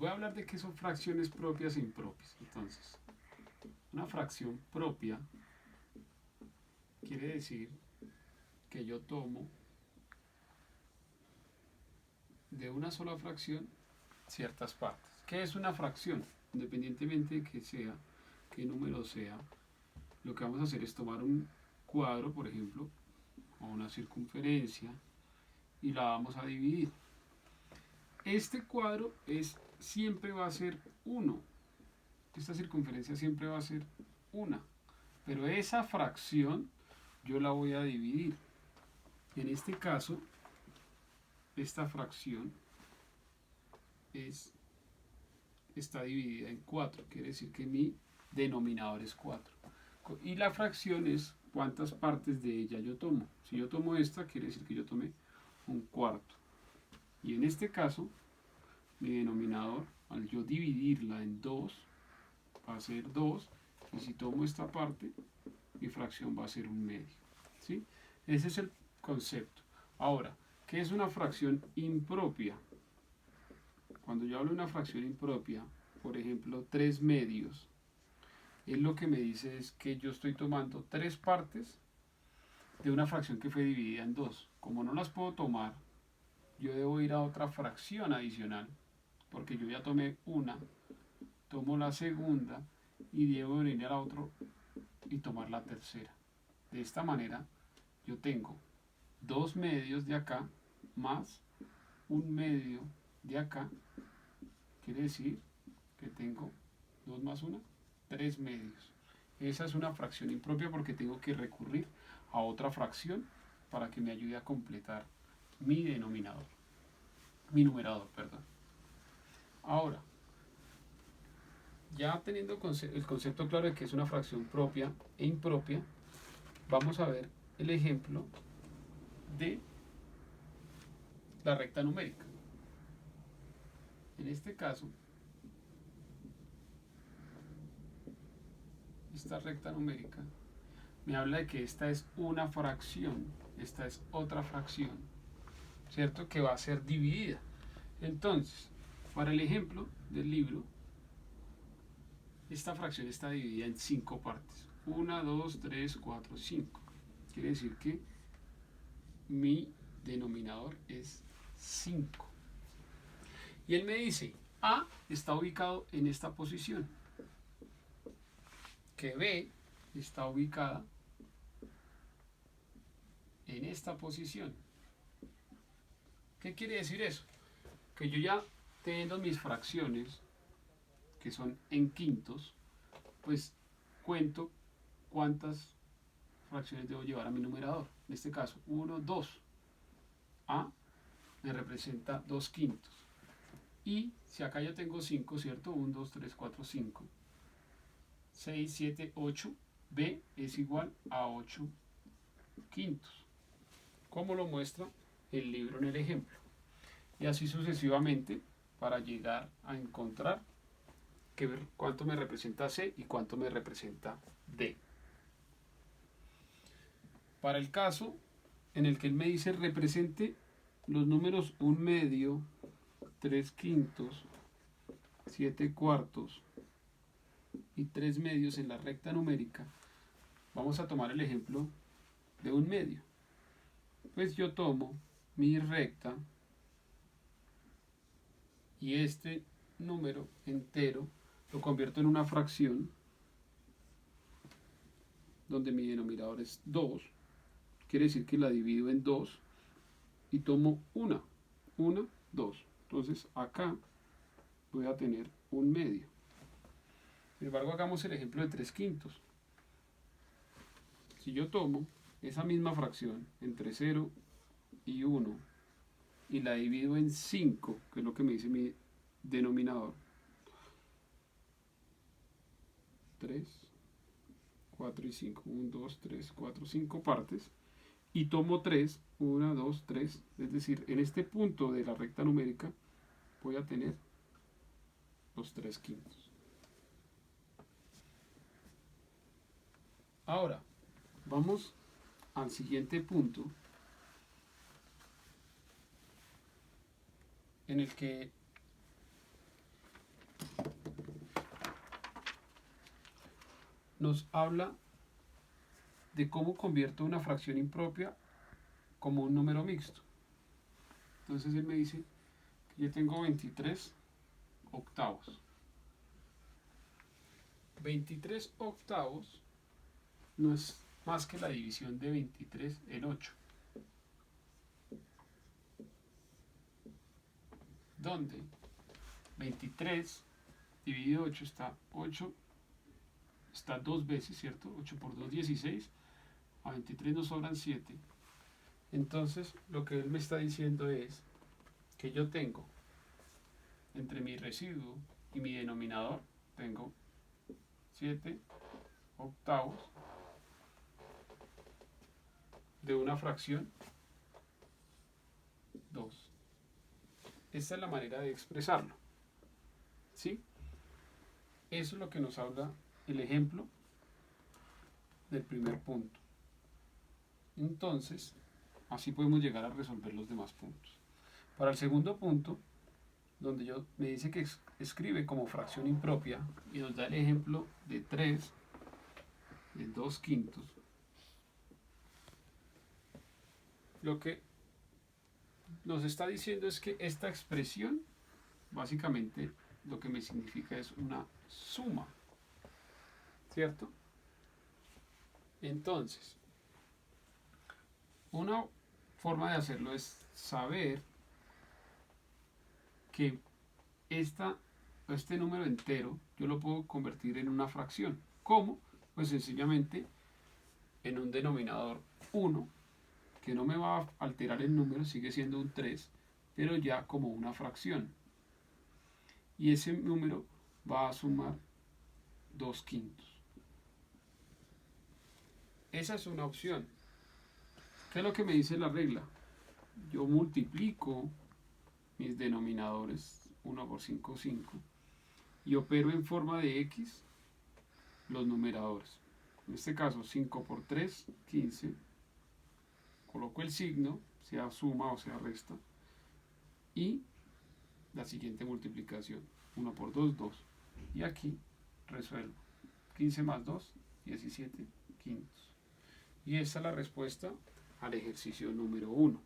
voy a hablar de qué son fracciones propias e impropias. Entonces, una fracción propia quiere decir que yo tomo de una sola fracción ciertas partes. ¿Qué es una fracción? Independientemente de que sea, qué número sea, lo que vamos a hacer es tomar un cuadro, por ejemplo, o una circunferencia, y la vamos a dividir. Este cuadro siempre va a ser 1. Esta circunferencia siempre va a ser 1. Pero esa fracción yo la voy a dividir. En este caso, esta fracción está dividida en 4. Quiere decir que mi denominador es 4. Y la fracción es cuántas partes de ella yo tomo. Si yo tomo esta, quiere decir que yo tomé un cuarto. Y en este caso, mi denominador, al yo dividirla en 2, va a ser 2. Y si tomo esta parte, mi fracción va a ser un medio. ¿Sí? Ese es el concepto. Ahora, ¿qué es una fracción impropia? Cuando yo hablo de una fracción impropia, por ejemplo, 3 medios, él lo que me dice es que yo estoy tomando 3 partes de una fracción que fue dividida en 2. Como no las puedo tomar, yo debo ir a otra fracción adicional, porque yo ya tomé una, tomo la segunda y debo venir a la otra y tomar la tercera. De esta manera, yo tengo 2 medios de acá más un medio de acá. Quiere decir que tengo 2 más 1, 3 medios. Esa es una fracción impropia porque tengo que recurrir a otra fracción para que me ayude a completar mi denominador, mi numerador, perdón. Ahora, ya teniendo el concepto claro de que es una fracción propia e impropia, vamos a ver el ejemplo de la recta numérica. En este caso, esta recta numérica me habla de que esta es una fracción, esta es otra fracción, ¿cierto? Que va a ser dividida. Entonces, para el ejemplo del libro, esta fracción está dividida en 5 partes. 1, 2, 3, 4, 5. Quiere decir que mi denominador es 5. Y él me dice, A está ubicado en esta posición, que B está ubicada en esta posición. ¿Qué quiere decir eso? Que yo ya teniendo mis fracciones, que son en quintos, pues cuento cuántas fracciones debo llevar a mi numerador. En este caso, 1, 2. A me representa 2 quintos. Y si acá yo tengo 5, ¿cierto? 1, 2, 3, 4, 5. 6, 7, 8. B es igual a 8 quintos. Como lo muestra el libro en el ejemplo. Y así sucesivamente para llegar a encontrar cuánto me representa C y cuánto me representa D. Para el caso en el que él me dice represente los números 1 medio, 3 quintos, 7 cuartos y 3 medios en la recta numérica, vamos a tomar el ejemplo de 1 medio. Pues yo tomo mi recta y este número entero lo convierto en una fracción donde mi denominador es 2. Quiere decir que la divido en 2 y tomo 1, 2. Entonces acá voy a tener 1 medio. Sin embargo, hagamos el ejemplo de 3 quintos. Si yo tomo esa misma fracción entre 0 y 1 y la divido en 5, que es lo que me dice mi denominador, 3, 4 y 5, 1, 2, 3, 4, 5 partes, y tomo 3, 1, 2, 3, es decir, en este punto de la recta numérica voy a tener los 3 quintos. Ahora, vamos al siguiente punto en el que nos habla de cómo convierto una fracción impropia como un número mixto. Entonces él me dice que yo tengo 23 octavos. 23 octavos no es más que la división de 23 en 8. Donde 23 dividido 8 está 8, está dos veces, ¿cierto? 8 por 2, 16. A 23 nos sobran 7. Entonces, lo que él me está diciendo es que yo tengo entre mi residuo y mi denominador, tengo 7 octavos de una fracción 2. Esta es la manera de expresarlo, ¿sí? Eso es lo que nos habla el ejemplo del primer punto. Entonces, así podemos llegar a resolver los demás puntos. Para el segundo punto, donde me dice que escribe como fracción impropia y nos da el ejemplo de 3 de 2 quintos, lo que nos está diciendo es que esta expresión básicamente lo que me significa es una suma, ¿cierto? Entonces, una forma de hacerlo es saber que este número entero yo lo puedo convertir en una fracción. ¿Cómo? Pues sencillamente en un denominador 1, que no me va a alterar el número, sigue siendo un 3, pero ya como una fracción. Y ese número va a sumar 2 quintos. Esa es una opción. ¿Qué es lo que me dice la regla? Yo multiplico mis denominadores 1 por 5, 5, y opero en forma de X los numeradores. En este caso 5 por 3, 15. Coloco el signo, sea suma o sea resta, y la siguiente multiplicación, 1 por 2, 2. Y aquí resuelvo. 15 más 2, 17 quintos. Y esta es la respuesta al ejercicio número 1.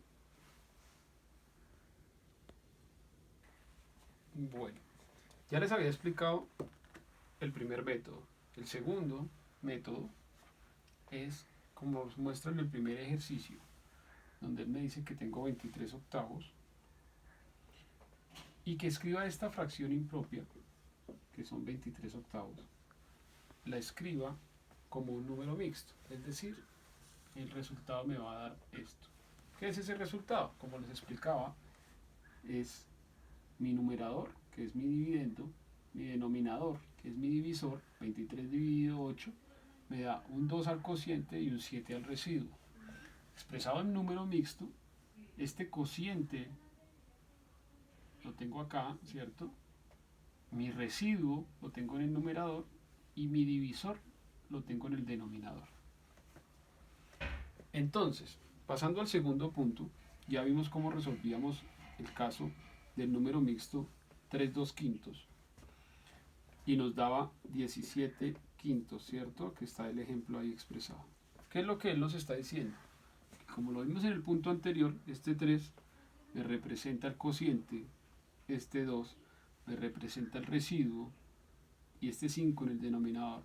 Bueno, ya les había explicado el primer método. El segundo método es como os muestra en el primer ejercicio, donde él me dice que tengo 23 octavos y que escriba esta fracción impropia, que son 23 octavos, la escriba como un número mixto, es decir, el resultado me va a dar esto. ¿Qué es ese resultado? Como les explicaba, es mi numerador, que es mi dividendo, mi denominador, que es mi divisor, 23 dividido 8, me da un 2 al cociente y un 7 al residuo. Expresado en número mixto, este cociente lo tengo acá, ¿cierto? Mi residuo lo tengo en el numerador y mi divisor lo tengo en el denominador. Entonces, pasando al segundo punto, ya vimos cómo resolvíamos el caso del número mixto 3, 2 quintos y nos daba 17 quintos, ¿cierto? Que está el ejemplo ahí expresado. ¿Qué es lo que él nos está diciendo? Como lo vimos en el punto anterior, este 3 me representa el cociente, este 2 me representa el residuo y este 5 en el denominador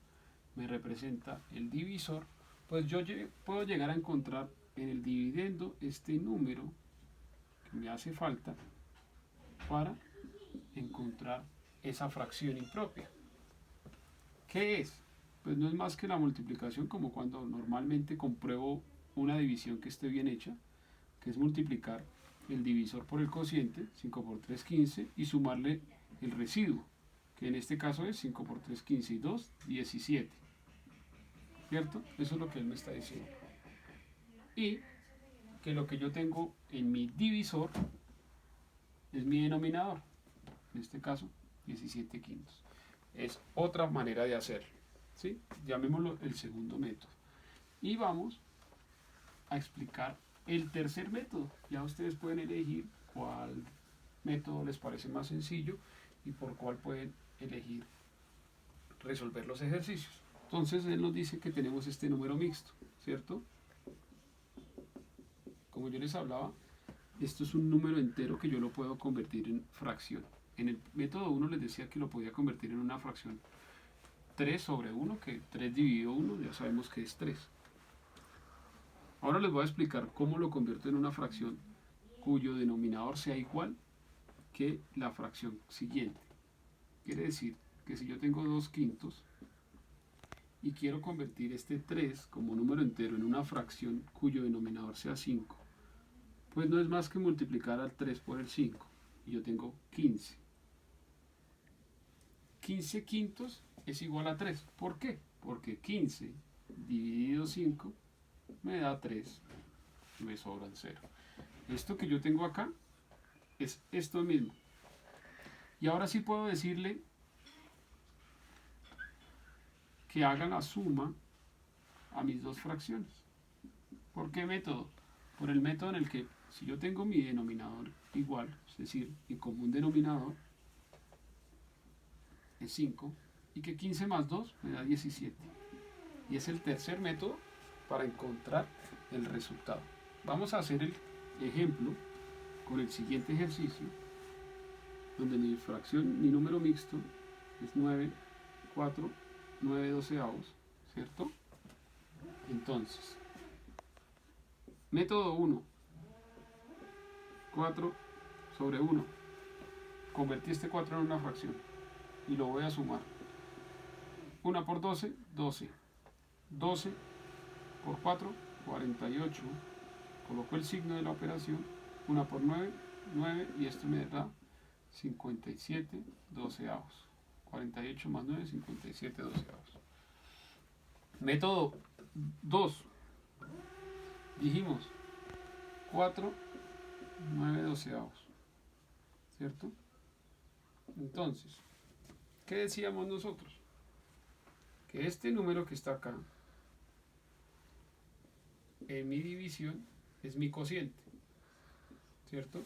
me representa el divisor. Pues yo puedo llegar a encontrar en el dividendo este número que me hace falta para encontrar esa fracción impropia. ¿Qué es? Pues no es más que la multiplicación, como cuando normalmente compruebo una división que esté bien hecha, que es multiplicar el divisor por el cociente, 5 por 3, 15, y sumarle el residuo, que en este caso es 5 por 3, 15 y 2, 17. ¿Cierto? Eso es lo que él me está diciendo. Y que lo que yo tengo en mi divisor es mi denominador, en este caso 17 quintos. Es otra manera de hacerlo, ¿sí? Llamémoslo el segundo método. Y vamos a explicar el tercer método. Ya ustedes pueden elegir cuál método les parece más sencillo y por cuál pueden elegir resolver los ejercicios. Entonces él nos dice que tenemos este número mixto, ¿cierto? Como yo les hablaba, esto es un número entero que yo lo puedo convertir en fracción. En el método 1 les decía que lo podía convertir en una fracción 3 sobre 1, que 3 dividido 1, ya sabemos que es 3. Ahora les voy a explicar cómo lo convierto en una fracción cuyo denominador sea igual que la fracción siguiente. Quiere decir que si yo tengo 2 quintos y quiero convertir este 3 como número entero en una fracción cuyo denominador sea 5, pues no es más que multiplicar al 3 por el 5 y yo tengo 15. 15 quintos es igual a 3. ¿Por qué? Porque 15 dividido 5 me da 3, me sobran 0. Esto que yo tengo acá es esto mismo. Y ahora sí puedo decirle que haga la suma a mis dos fracciones. ¿Por qué método? Por el método en el que si yo tengo mi denominador igual, es decir, mi común denominador es 5, y que 15 más 2 me da 17. Y es el tercer método para encontrar el resultado. Vamos a hacer el ejemplo con el siguiente ejercicio, donde mi fracción, mi número mixto es 9, 4, 9 doceavos, ¿cierto? Entonces, método 1, 4 sobre 1. Convertí este 4 en una fracción y lo voy a sumar. 1 por 12, 12. 12 por 4, 48. Coloco el signo de la operación. 1 por 9, 9. Y esto me da 57 doceavos. 48 más 9, 57 doceavos. Método 2. Dijimos 4, 9 doceavos. ¿Cierto? Entonces, ¿qué decíamos nosotros? Que este número que está acá, en mi división, es mi cociente. ¿Cierto?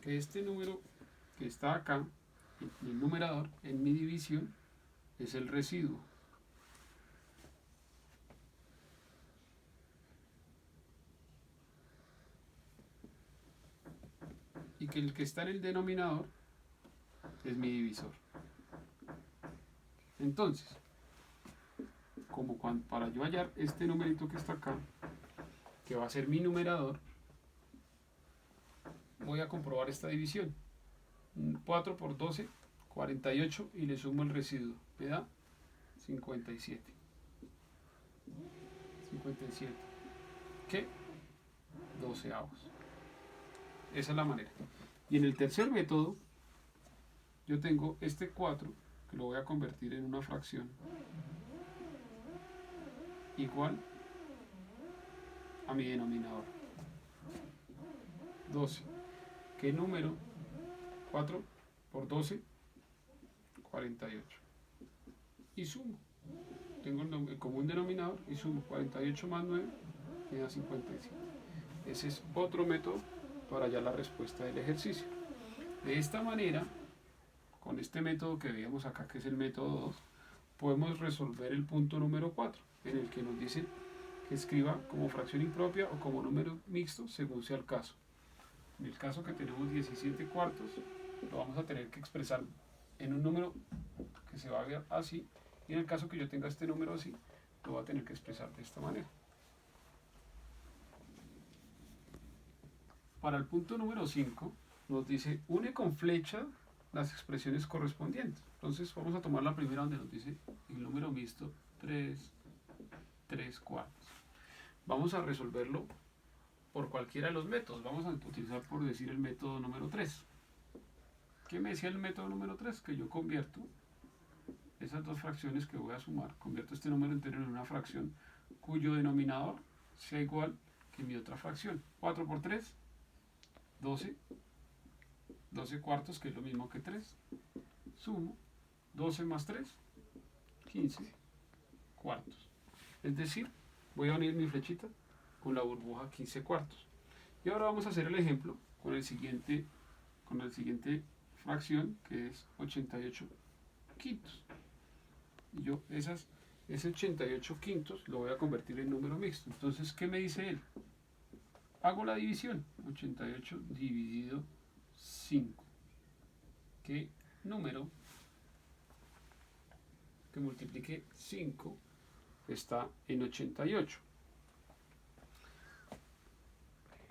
Que este número que está acá, en el numerador, en mi división, es el residuo. Y que el que está en el denominador es mi divisor. Entonces, para yo hallar este numerito que está acá, que va a ser mi numerador, voy a comprobar esta división. 4 por 12, 48, y le sumo el residuo, me da 57. 57. ¿Qué? Doceavos. Esa es la manera. Y en el tercer método, yo tengo este 4, que lo voy a convertir en una fracción igual a mi denominador. 12. ¿Qué número? 4 por 12, 48. Y sumo. Tengo el común denominador y sumo. 48 más 9 me da 57. Ese es otro método para hallar la respuesta del ejercicio. De esta manera, con este método que veíamos acá, que es el método 2, podemos resolver el punto número 4, en el que nos dice que escriba como fracción impropia o como número mixto, según sea el caso. En el caso que tenemos 17 cuartos, lo vamos a tener que expresar en un número que se va a ver así, y en el caso que yo tenga este número así, lo voy a tener que expresar de esta manera. Para el punto número 5, nos dice une con flecha las expresiones correspondientes. Entonces vamos a tomar la primera, donde nos dice el número mixto 3 cuartos. Vamos a resolverlo por cualquiera de los métodos. Vamos a utilizar, por decir, el método número 3. ¿Qué me decía el método número 3? Que yo convierto esas dos fracciones que voy a sumar, convierto este número entero en una fracción cuyo denominador sea igual que mi otra fracción. 4 por 3, 12. 12 cuartos, que es lo mismo que 3. Sumo 12 más 3, 15 cuartos. Es decir, voy a unir mi flechita con la burbuja 15 cuartos. Y ahora vamos a hacer el ejemplo con el siguiente fracción, que es 88 quintos. Y yo ese 88 quintos lo voy a convertir en número mixto. Entonces, ¿qué me dice él? Hago la división. 88 dividido 5. ¿Qué número que multiplique 5 está en 88?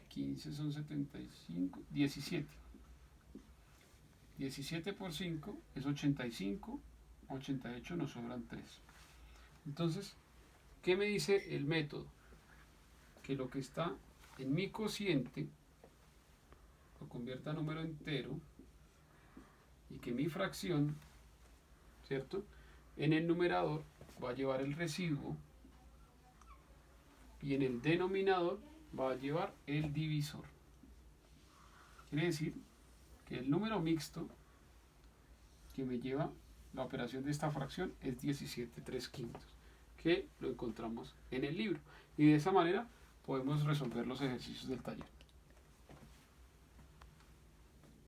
15 son 75, 17. 17 por 5 es 85, 88 nos sobran 3. Entonces, ¿qué me dice el método? Que lo que está en mi cociente lo convierta a número entero y que mi fracción, ¿cierto? En el numerador va a llevar el residuo y en el denominador va a llevar el divisor. Quiere decir que el número mixto que me lleva la operación de esta fracción es 17,3/5, que lo encontramos en el libro. Y de esa manera podemos resolver los ejercicios del taller.